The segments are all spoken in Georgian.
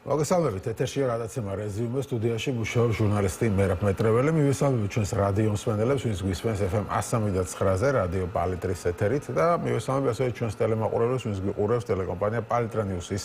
მოგესალმებით, ეთერშია გადაცემა რეზიუმე, სტუდიაში მუშაობს ჟურნალისტი მერაბ მეტრეველი. მივესალმებით ჩვენს რადიო მსმენელებს, ვინც გვისმენს FM 103.9-ზე, რადიო პალიტრის ეთერით და მივესალმებით ასევე ჩვენს ტელემაყურებლებს, ვინც გვიყურებს ტელეკომპანია პალიტრა ნიუსის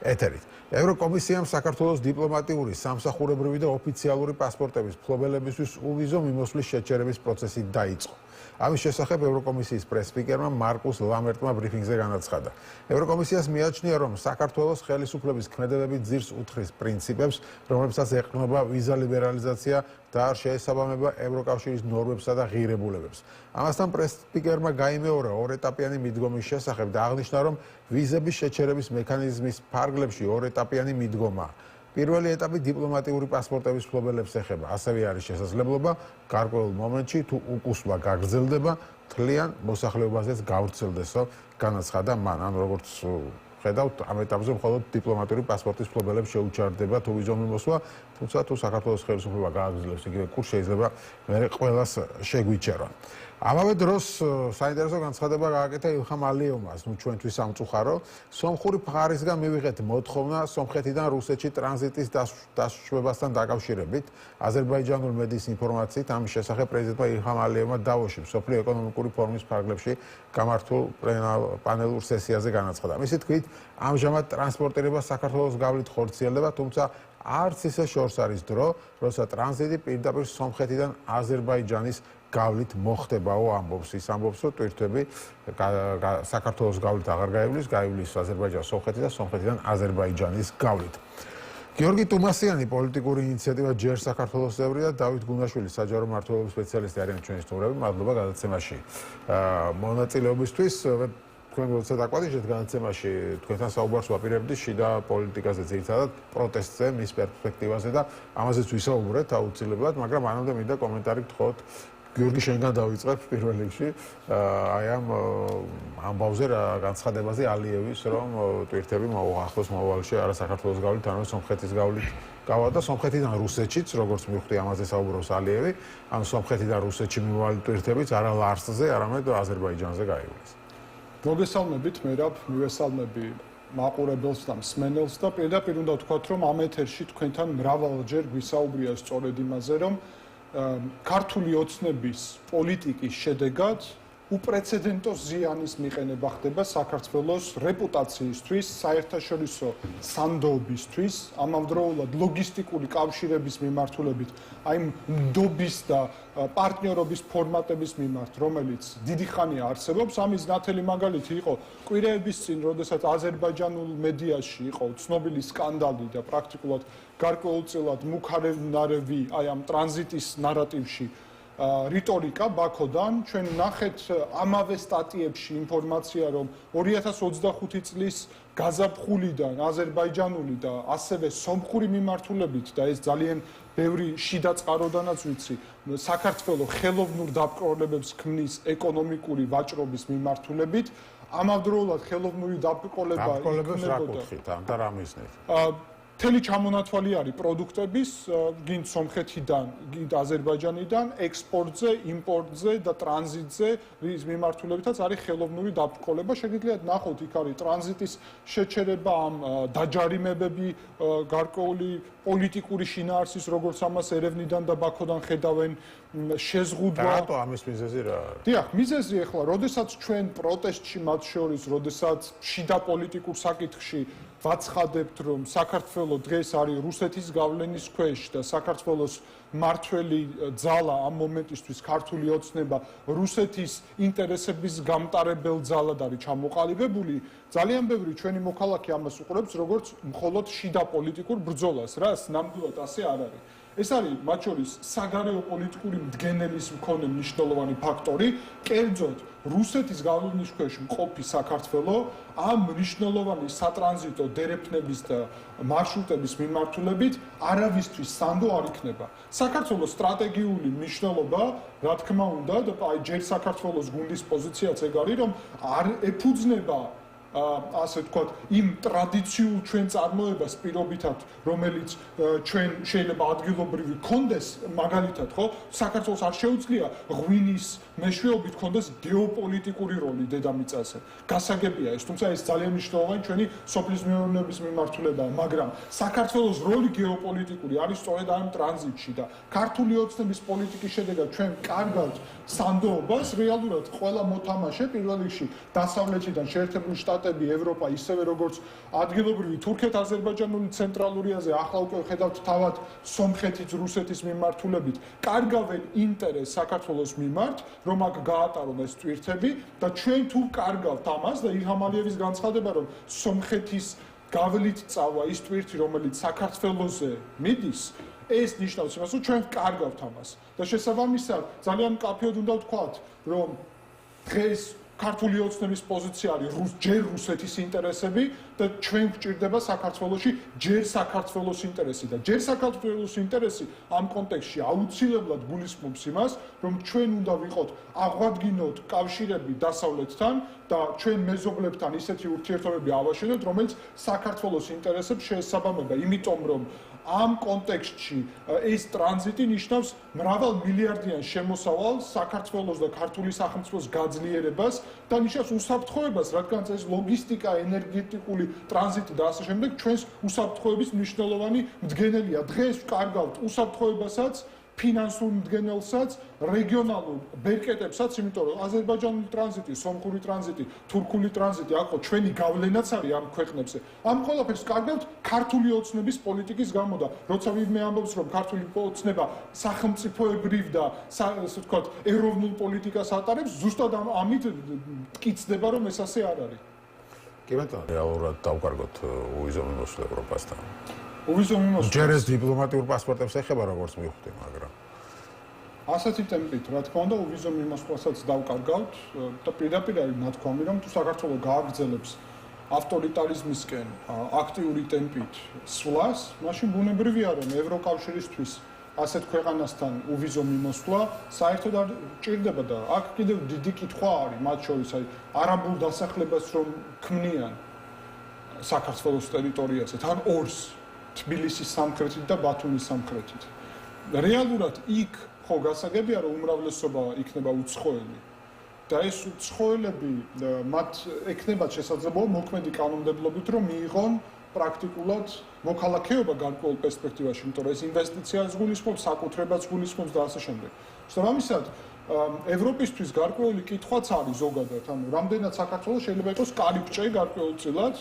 ეთერით. ევროკომისიამ საქართველოს დიპლომატიური, სამსახურებრივი და ოფიციალური პასპორტების მფლობელებისთვის უვიზო მიმოსვლის შეჩერების პროცესი დაიწყო. ამის შესახებ ევროკომისიის პრეს-სპიკერმა მარკუს ლამერტმა ბრიფინგზე განაცხადა. ევროკომისიას მიაჩნია, რომ საქართველოს ხელისუფლების ქმედებები ძირს უთხრის პრინციპებს, რომლებსაც ეყრდნობა ვიზა ლიბერალიზაცია და არ შეესაბამება ევროკავშირის ნორმებსა და ღირებულებებს. ამასთან პრეს-სპიკერმა გაიმეორა ორეტაპიანი მიდგომის შესახებ და აღნიშნა, რომ ვიზების შეჩერების მექანიზმის ფარგლებში ორეტაპიანი მიდგომაა. პირველი ეტაპი დიპლომატიური პასპორტების მფლობელებს ეხება, ასევე არის შესაძლებლობა გარკვეულ მომენტში თუ უკუსვა გაგრძელდება, თლიან მოსახლეობაზეც გავრცელდესო, განაცხადა მან. ან როგორც ხედავთ, ამ ეტაპზე მხოლოდ დიპლომატიური პასპორტის მფლობელებს შეუჩერდება თუ ვიზო მიმოსვლა, თუმცა თუ საქართველოს ხელისუფლება გააგრძელებს იგივე კურსს, შეიძლება მერე ყველას შეგვიჩერონ. ამავე დროს საინტერესო განცხადება გააკეთა ილხამ ალიევმა, ჩვენთვის სამწუხარო, სომხური მხარისგან მივიღეთ მოთხოვნა სომხეთიდან რუსეთში ტრანზიტის დასაშვებასთან დაკავშირებით. აზერბაიჯანული მედიის ინფორმაციით, ამის შესახებ პრეზიდენტმა ილხამ ალიევმა დავოში მსოფლიო ეკონომიკური ფორუმის ფარგლებში გამართულ პანელურ სესიაზე განაცხადა. მისი თქმით, ამჟამად ტრანსპორტირება საქართველოს გავლით ხორციელდება, თუმცა არც ისე შორს არის დრო, როცა ტრანზიტი პირდაპირ სომხეთიდან აზერბაიჯანის გავლით მოხდებაო ამბობს. ის ამბობს, რომ ტვირთები საქართველოს გავლით აღარ გაივლის, გაივლის აზერბაიჯანის სომხეთი და სომხეთიდან აზერბაიჯანის გავლით. გიორგი ტუმასიანი პოლიტიკური ინიციატივა ჯერ საქართველოს წევრი და დავით გუნაშვილი საჯარო მმართველობის სპეციალისტი არიან ჩვენი სტუმრები. მადლობა გადაცემაში მონაწილეობისთვის. თქვენ როცა დაკვადიშეთ განაცემაში, თქვენთან საუბარს ვაპირებდი შიდა პოლიტიკაზე, ძირითადად პროტესტზე, მის პერსპექტივაზე და ამაზეც ვისაუბრეთ აუცილებლად, მაგრამ მანამდე მინდა კომენტარი გთხოვოთ. გიორგი, შენგან დავიწყებ პირველ რიგში აი ამ ამბავზე განცხადებაზე ალიევის, რომ ტვირთები ახლოს მომავალში არა საქართველოს გავლით, არამედ სომხეთის გავლით გავა და სომხეთიდან რუსეთშიც, როგორც მივხვდი, ამაზე საუბრობს ალიევი, ან სომხეთიდან რუსეთში მიმავალი ტვირთებიც არა ლარსზე, არამედ აზერბაიჯანზე გაივლის. მოგესალმებით, მერაბ, მივესალმები მაყურებელს და მსმენელს და პირდაპირ უნდა ვთქვათ, რომ ამ ეთერში თქვენთან მრავალჯერ გვისაუბრია სწორედ იმაზე, რომ ქართული ოცნების პოლიტიკის შედეგად უპრეცედენტო ზიანის მიყენება ხდება საქართველოს რეპუტაციისთვის, საერთაშორისო სანდოობისთვის, ამავდროულად ლოგისტიკური კავშირების მიმართულებით, აი ნდობის და პარტნიორობის ფორმატების მიმართ, რომელიც დიდი ხანია არსებობს. ამის ნათელი მაგალითი იყო კვირეების წინ, როდესაც აზერბაიჯანულ მედიაში იყო ცნობილი სკანდალი და პრაქტიკულად გარკვეულწილად მუქარენარევი აი ამ ტრანზიტის ნარატივში რიტორიკა ბაქოდან. ჩვენ ნახეთ ამავე სტატიებში ინფორმაცია, რომ 2025 წლის გაზაფხულიდან აზერბაიჯანული და ასევე სომხური მიმართულებით და ეს ძალიან ბევრი შიდა წყაროდანაც ვიცი, საქართველოს ხელოვნურ დაბრძოლებებს ქმნის ეკონომიკური ვაჭრობის მიმართულებით. ამავდროულად ხელოვნური დაბრძოლებებს რა კუთხით და რა მიზნით? მთელი ჩამონათვალი არის პროდუქტების, გინდ სომხეთიდან, გინდ აზერბაიჯანიდან, ექსპორტზე, იმპორტზე და ტრანზიტზე, რის მიმართულებითაც არის ხელოვნური დაბრძოლება. შეგიძლიათ ნახოთ, იქ არის ტრანზიტის შეჩერება, ამ დაჯარიმებები, გარკვეული პოლიტიკური შინაარსის, როგორც ამას ერევნიდან და ბაქოდან ხედავენ, შეზღუდვა. რატო ამის მიზეზი რა არის? დიახ, მიზეზი ახლა, როდესაც ჩვენ პროტესტში მათ შორის, როდესაც შიდა პოლიტიკურ საკითხში ვაცხადებთ, რომ საქართველოს დღეს არის რუსეთის გავლენის ქვეშ და საქართველოს მართველი ძალა ამ მომენტისთვის ქართული ოცნება რუსეთის ინტერესების გამტარებელ ძალად არის ჩამოყალიბებული. ძალიან ბევრი ჩვენი მოქალაქე ამას უყურებს როგორც მხოლოდ შიდა პოლიტიკურ ბრძოლას, რაც ნამდვილად ასე არ არის. ეს არის მათ შორის საგარეო პოლიტიკური მდგენელის მქონე მნიშვნელოვანი ფაქტორი. კერძოდ რუსეთის გავლენის ქვეშ მყოფი საქართველოს ამ მნიშვნელოვანი სატრანზიტო დერეფნების და მარშრუტების მიმართულებით არავისთვის სანდო არ იქნება. საქართველოს სტრატეგიული მნიშვნელობა, რა თქმა უნდა, და აი ჯერ საქართველოს გუნდის პოზიციაც ეგ არის, რომ არ ეფუძნება ასე ვთქვათ, იმ ტრადიციულ ჩვენ წარმოებას პირობითად, რომელიც ჩვენ შეიძლება ადგილობრივი კონდეს, მაგალითად, ხო, საქართველოს არ შეუძლია ღვინის მეშვეობით კონდეს გეოპოლიტიკური როლი დედამიწაზე. გასაგებია ეს, თუმცა ეს ძალიან მნიშვნელოვანი ჩვენი სოფლის მეურნეობის მიმართულებაა, მაგრამ საქართველოს როლი გეოპოლიტიკური არის სწორედ ამ ტრანზიტში და ქართული ოცნების პოლიტიკის შედეგად ჩვენ კარგავთ სანდოობას, რეალურად ყველა მოთამაშე პირველ რიგში დასავლეთიდან შეერთებული შტატები, ევროპა, ისევე როგორც ადგილობრივი თურქეთ-აზერბაიჯანული ცენტრალური აზია, ახლა უკვე ხედავთ თავად სომხეთის, რუსეთის მიმართულებით, კარგავენ ინტერესს საქართველოს მიმართ, რომ აქ გაატარონ ეს ტვირთები და ჩვენ თუ კარგავთ ამას და ილჰამ ალიევის განცხადება, რომ სომხეთის გავლით წავა ის ტვირთი, რომელიც საქართველოზე მიდის, ეს ნიშნავს იმას, რომ ჩვენ კარგავთ ამას. და შესაბამისად, ძალიან მკაფიოდ უნდა ვთქვათ, რომ დღეს ქართული ოცნების პოზიცია არის ჯერ რუსეთის ინტერესები და ჩვენ გვჭირდება საქართველოში ჯერ საქართველოს ინტერესი და ჯერ საქართველოს ინტერესი ამ კონტექსტში აუცილებლად გულისხმობს იმას, რომ ჩვენ უნდა ვიყოთ აღვადგინოთ კავშირები დასავლეთთან და ჩვენ მეზობლებთან ისეთი ურთიერთობები ავაშენოთ, რომელიც საქართველოს ინტერესებს შეესაბამება, იმიტომ რომ ამ კონტექსტში ეს ტრანზიტი ნიშნავს მრავალ მილიარდიან შემოსავალს საქართველოს და ქართული სახელმწიფოს გაძლიერებას და ნიშნავს უსაფრთხოებას, რადგან ეს ლოგისტიკა, ენერგეტიკული ტრანზიტი და ასე შემდეგ ჩვენს უსაფრთხოების მნიშვნელოვანი მდგენელია. დღეს ვკარგავთ უსაფრთხოებასაც, ფინანსურ მდგენელსაც, რეგიონალურ ბერკეტებსაც, იმიტომ რომ აზერბაიჯანული ტრანზიტი, სომხური ტრანზიტი, თურქული ტრანზიტი, ახლა ჩვენი გავლენაც არის ამ ქვეყნებზე. ამ ყველაფერს კარგავთ ქართული ოცნების პოლიტიკის გამო და როცა ვინმე ამბობს, რომ ქართული ოცნება სახელმწიფოებრივ და ასე ვთქვათ, ეროვნულ პოლიტიკას ატარებს, ზუსტად ამით მტკიცდება, რომ ეს ასე არ არის. კი ბატონო, რეალურად დავკარგოთ უვიზო მიმოსვლა ევროპასთან. უვიზო მიმოსვლა. ჯერ ეს დიპლომატიურ პასპორტებს ეხება როგორც მივხვდი, მაგრამ ასეთი ტემპით, რა თქმა უნდა, უვიზო მიმოსვლასაც დავკარგავთ და პირდაპირ არის ნათქვამი, რომ თუ საქართველოს გააგრძელებს ავტორიტარიზმისკენ აქტიური ტემპით სვლას, მაშინ ბუნებრივია, რომ ევროკავშირისთვის ასეთ ქვეყანასთან უვიზო მიმოსვლა საერთოდ არ ჭირდება და აქ კიდევ დიდი კითხვა არის, მათ შორის აი არაბულ დასახლებას რომ ქმნიან საქართველოს ტერიტორიაზე, თან ორს თბილისის სამხრეთით და ბათუმის სამხრეთით. რეალურად იქ ხო გასაგებია, რომ უმრავლესობა იქნება უცხოელი და ეს უცხოელები მათ ექნებათ შესაძლებლობა მოქმედი კანონმდებლობით, რომ მიიღონ პრაქტიკულად მოქალაქეობა გარკვეულ პერსპექტივაში, იმიტომ რომ ეს ინვესტიციას გულისხმობს, საკუთრებას გულისხმობს და ასე შემდეგ. შესაბამისად, ევროპისთვის გარკვეული კითხვაც არის ზოგადად, ანუ რამდენად საქართველოს შეიძლება იყოს კარიბჭე გარკვეულწილად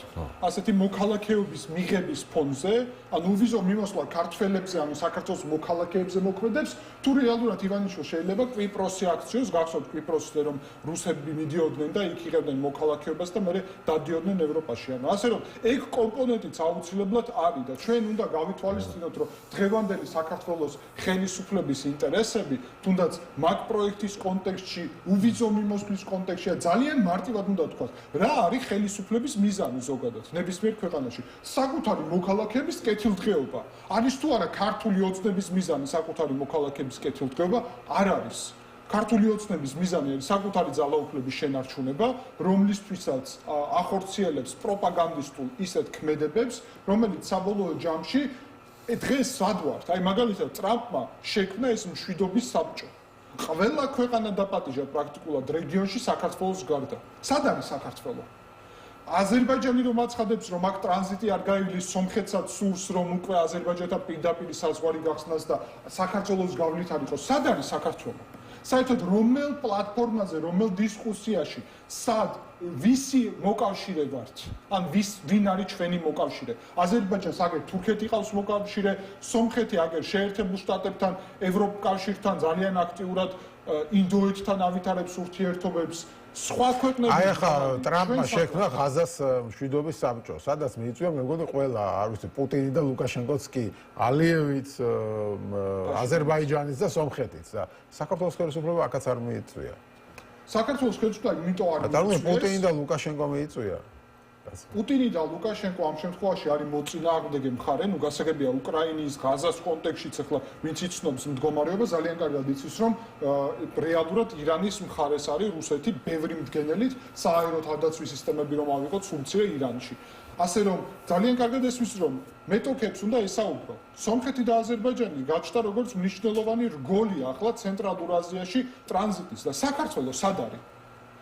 ასეთი მოქალაქეობის მიღების ფონზე, ანუ უვიზო მიმოსვლა ქართველებზე, ანუ საქართველოს მოქალაქეებზე მოქმედებს, თუ რეალურად ივანიშვილ შეიძლება კვიპროსი აქციოს, გახსოვთ კვიპროსზე რომ რუსები მიდიოდნენ და იქ იღებდნენ მოქალაქეობას და მერე დადიოდნენ ევროპაში. ანუ ასე რომ ეგ კომპონენტიც აუცილებლად არის და ჩვენ უნდა გავითვალისწინოთ, რომ დღევანდელი საქართველოს ხელისუფლების ინტერესები, თუნდაც მაგ პროექტის კონტექსტში, უვიზო მიმოსვლის კონტექსტში ძალიან მარტივად უნდა ვთქვათ, რა არის ხელისუფლების მიზანი ზოგადად ნებისმიერ ქვეყანაში. საკუთარი მოქალაქეების კეთილდღეობა. არის თუ არა ქართული ოცნების მიზანი საკუთარი მოქალაქეების კეთილდღეობა? არ არის. ქართული ოცნების მიზანი არის საკუთარი ძალაუფლების შენარჩუნება, რომლისთვისაც ახორციელებს პროპაგანდისტულ ისეთ ქმედებებს, რომელიც საბოლოო ჯამში დღეს სად ვართ? აი მაგალითად ტრამპმა შექმნა ეს მშვიდობის საბჭო. ყველა ქვეყანა დაპატიჟა პრაქტიკულად რეგიონში საქართველოს გარდა. სად არის საქართველო? აზერბაიჯანი რომ აცხადებს, რომ აქ ტრანზიტი არ გაივლის, სომხეთსაც სურს, რომ უკვე აზერბაიჯანთან პირდაპირ საზღვარი გახსნას და საქართველოს გავლით არ იყოს. სად არის საქართველო? საერთოდ რომელ პლატფორმაზე, რომელ დისკუსიაში, სად ვისი მოკავშირე ვართ? ან ვინ არის ჩვენი მოკავშირე? აზერბაიჯანს აგერ თურქეთი ყავს მოკავშირე, სომხეთი აგერ შეერთებულ შტატებთან, ევროკავშირთან ძალიან აქტიურად ინდოეთთან ავითარებს ურთიერთობებს. სხვა ქვეყნები აი ახლა ტრამპმა შექმნა ღაზას მშვიდობის საბჭო, სადაც მიიწვია მე მგონი ყველა, არ ვიცი, პუტინი და ლუკაშენკოც კი, ალიევიც, აზერბაიჯანიც და სომხეთიც და საქართველოს ხელისუფლება აქაც არ მიიწვია. საქართველოს ხელისუფლება იმიტომ არ მიიწვია. პუტინი და ლუკაშენკო მიიწვია. პუტინი და ლუკაშენკო ამ შემთხვევაში არის მოწინააღმდეგე მხარე, ნუ გასაგებია უკრაინის, ღაზას კონტექსტშიც ახლა ვინც იცნობს მდგომარეობა ძალიან კარგად იცის, რომ რეალურად ირანის მხარეს არის რუსეთი ბევრი მდგენელით, სააერო თავდაცვის სისტემები რომ ავიღოთ სულ მცირე ირანში. ასე რომ ძალიან კარგად ესმის რომ მეტოქებს უნდა ესაუბრო. სომხეთი და აზერბაიჯანი გაჩნდა როგორც მნიშვნელოვანი რგოლი ახლა ცენტრალურ აზიაში ტრანზიტის და საქართველოს სად არის?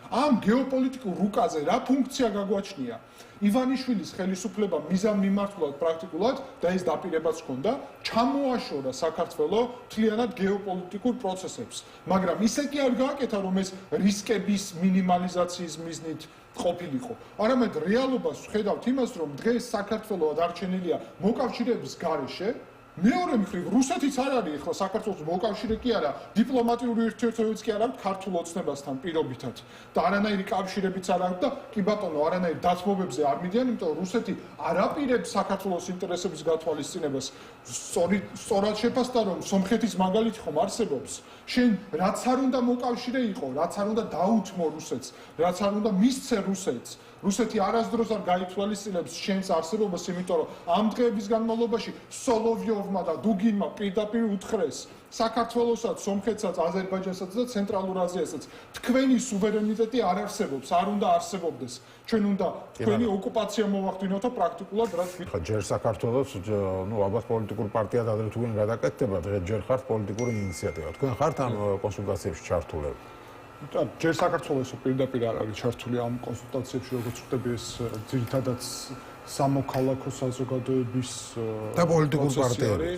ამ გეოპოლიტიკურ რუკაზე რა ფუნქცია გაგვაჩნია? ივანიშვილის ხელისუფლება მიზანმიმართულად პრაქტიკულად და ეს დაპირებაც ჰქონდა, ჩამოაშორა საქართველოს მთლიანად გეოპოლიტიკურ პროცესებს. მაგრამ ისე კი არ გააკეთა, რომ ეს რისკების მინიმალიზაციის მიზნით ყოფილიყო. არამედ რეალობას ვხედავთ იმას, რომ დღეს საქართველოს დარჩენილია მოკავშირეების გარეშე. მეორე მხრივ რუსეთიც არ არის ახლა საქართველოს მოკავშირე კი არა, დიპლომატიური ურთიერთობებიც კი არ აქვს ქართულ ოცნებასთან პირობითად და არანაირი კავშირებიც არ აქვს და კი ბატონო, არანაირ დათმობებზე არ მიდიან, იმიტომ რომ რუსეთი არ აპირებს საქართველოს ინტერესების გათვალისწინებას. სწორად შეფასდა, რომ სომხეთის მაგალითი ხომ არსებობს. შენ რაც არ უნდა მოკავშირე იყო, რაც არ უნდა დაუთმო რუსეთს, რაც არ უნდა მისცე რუსეთს. რუსეთი არასდროს არ გაითვალისწინებს შენს არსებობას, იმიტომ რომ ამ დღეების განმავლობაში სოლოვიოვმა და დუგინმა პირდაპირ უთხრეს საქართველოსაც, სომხეთსაც, აზერბაიჯანსაც და ცენტრალურ აზიასაც თქვენი სუვერენიტეტი არ არსებობს, არ უნდა არსებობდეს. ჩვენ უნდა თქვენი ოკუპაცია მოვახდინოთ პრაქტიკულად, რაც ხა ჯერ საქართველოს, ალბათ პოლიტიკურ პარტიად ადრე თქვენ გადაკეთდება, დღეს ჯერ ხართ პოლიტიკური ინიციატივა. თქვენ ხართ ამ კონსულტაციებში ჩართულები? ჯერ საქართველოს პირდაპირ არ არის ჩართული ამ კონსულტაციებში, როგორც ხვდები ეს ძირითადად სამოქალაქო საზოგადოების და პოლიტიკური პარტიები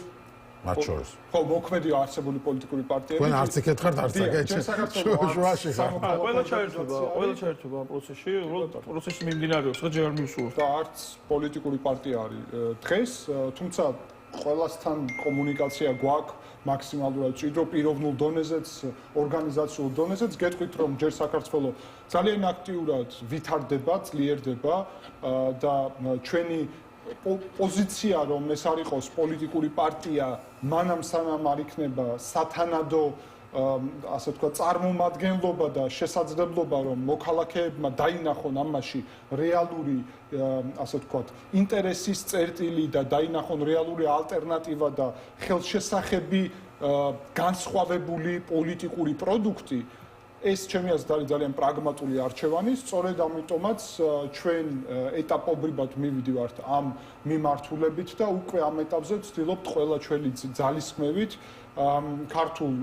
მათ შორის. ხო, მოქმედი არსებული პოლიტიკური პარტიები. თქვენ არც იქეთ ხართ, არც აქეთ შუაში ხართ. ყველა ჩაერთვება ამ პროცესში, პროცესი მიმდინარეობს, რა ჯერ არ მივსურვებთ. და არც პოლიტიკური პარტია არის დღეს, თუმცა ყველასთან კომუნიკაცია გვაქვს მაქსიმალურად ჭიდრო პიროვნულ დონეზეც, ორგანიზაციულ დონეზეც. გეტყვით, რომ ჯერ საქართველოს ძალიან აქტიურად ვითარდება, ძლიერდება და ჩვენი პოზიცია, რომ ეს არ იყოს პოლიტიკური პარტია, მანამ სანამ არ იქნება სათანადო ასე თქვა წარმომადგენლობა და შესაძლებლობა, რომ მოქალაქეებმა დაინახონ ამაში რეალური ასე თქვა ინტერესის წერტილი და დაინახონ რეალური ალტერნატივა და ხელშესახები განსხვავებული პოლიტიკური პროდუქტი. ეს ჩემი აზრით არის ძალიან პრაგმატული არჩევანი, სწორედ ამიტომაც ჩვენ ეტაპობრივად მივიდივართ ამ მიმართულებით და უკვე ამ ეტაპზე ვცდილობთ ყველა ჩვენი ძალისხმევით ქართულ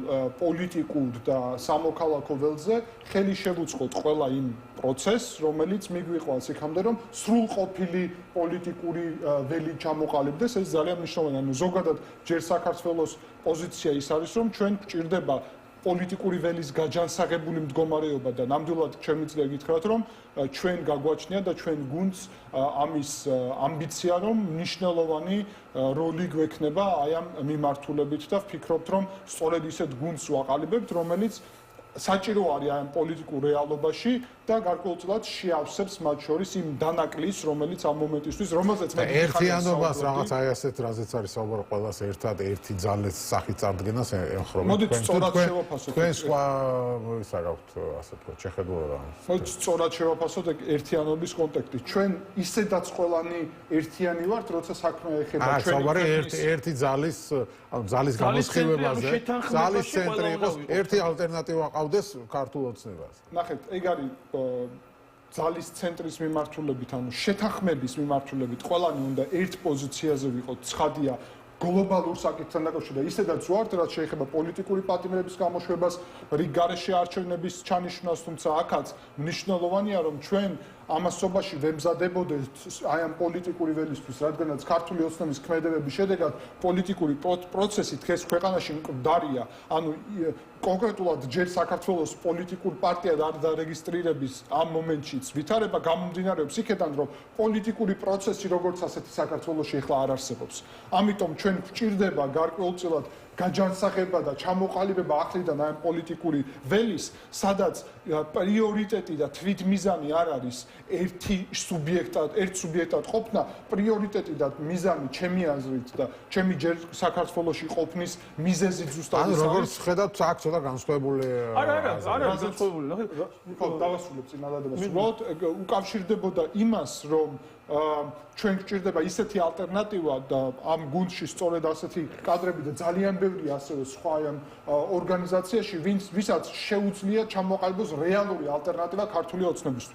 პოლიტიკურ და სამოქალაქო ველზე ხელი შევუწყოთ ყველა იმ პროცესს, რომელიც მიგვიყვანს იქამდე, რომ სრულყოფილი პოლიტიკური ველი ჩამოყალიბდეს. ეს ძალიან მნიშვნელოვანია. ანუ ზოგადად ჯერ საქართველოს პოზიცია ის არის, რომ ჩვენ გვჭირდება პოლიტიკური ველის გაჯანსაღებული მდგომარეობა და ნამდვილად შემიძლია გითხრათ, რომ ჩვენ გაგვაჩნია და ჩვენ გუნდს ამის ამბიცია, რომ მნიშვნელოვანი როლი გვექნება აი ამ მიმართულებით და ვფიქრობთ, რომ სწორედ ისეთ გუნდს ვაყალიბებთ, რომელიც საჭირო არის აი ამ პოლიტიკურ რეალობაში და გარკვეულწილად შეავსებს მათ შორის იმ დანაკლის, რომელიც ამ მომენტისთვის, რომელზეც მე ერთიანობას რაღაც აი ასეთ რაზეც არის საუბარი, ყველას ერთად ერთი ძალის სახით წარდგენას ემხრობთ. მოდით სწორად შევაფასოთ. თქვენ სხვა ისა გაქვთ ასე თქვა შეხედულება. მოდით სწორად შევაფასოთ ერთიანობის კონტექსტში. ჩვენ ისედაც ყველანი ერთიანი ვართ, როცა საქმე ეხება ჩვენი საუბარი ერთი ძალის გამოსხივებაზე, ძალის ცენტრი იყოს, ერთი ალტერნატივა ყავდეს ქართულ ოცნებას. ნახეთ, ეგ არის ძალის ცენტრის მიმართულებით, ანუ შეთანხმების მიმართულებით ყველანი უნდა ერთ პოზიციაზე ვიყოთ, ცხადია გლობალურ საკითხთან დაკავშირებით. ისედაც ვართ, რაც შეეხება პოლიტიკური პატიმრების გამოშვებას, რიგ გარეშე არჩევნების ჩანიშვნას, თუმცა აქაც მნიშვნელოვანია, რომ ჩვენ ამასობაში ვემზადებოდეთ აი ამ პოლიტიკური ველისთვის, რადგანაც ქართული ოცნების ქმედებების შედეგად პოლიტიკური პროცესი დღეს ქვეყანაში მკვდარია, ანუ კონკრეტულად ჯერ საქართველოს პოლიტიკურ პარტიად არ დარეგისტრირების ამ მომენტშიც ვითარება გამომდინარეობს იქედან, რომ პოლიტიკური პროცესი როგორც ასეთი საქართველოში ახლა არ არსებობს. ამიტომ ჩვენ გვჭირდება გარკვეულწილად გაჯანსაღება და ჩამოყალიბება ახლიდან აი პოლიტიკური ველის, სადაც პრიორიტეტი და თვითმიზანი არ არის ერთ სუბიექტად ყოფნა, პრიორიტეტი და მიზანი ჩემი აზრით და ჩემი ჯერ საქართველოში ყოფნის მიზეზი ზუსტად ის არის. ანუ როგორც ხედავთ, აქ ცოტა განსხვავებული არა, განსხვავებული. ხო, დავასრულებ წინადადებას. უბრალოდ უკავშირდებოდა იმას, რომ ჩვენ გვჭირდება ისეთი ალტერნატივა და ამ გუნდში სწორედ ასეთი კადრები და ძალიან ბევრი ასევე სხვა ამ ორგანიზაციაში, ვისაც შეუძლია ჩამოყალიბოს რეალური ალტერნატივა ქართული ოცნებისთვის.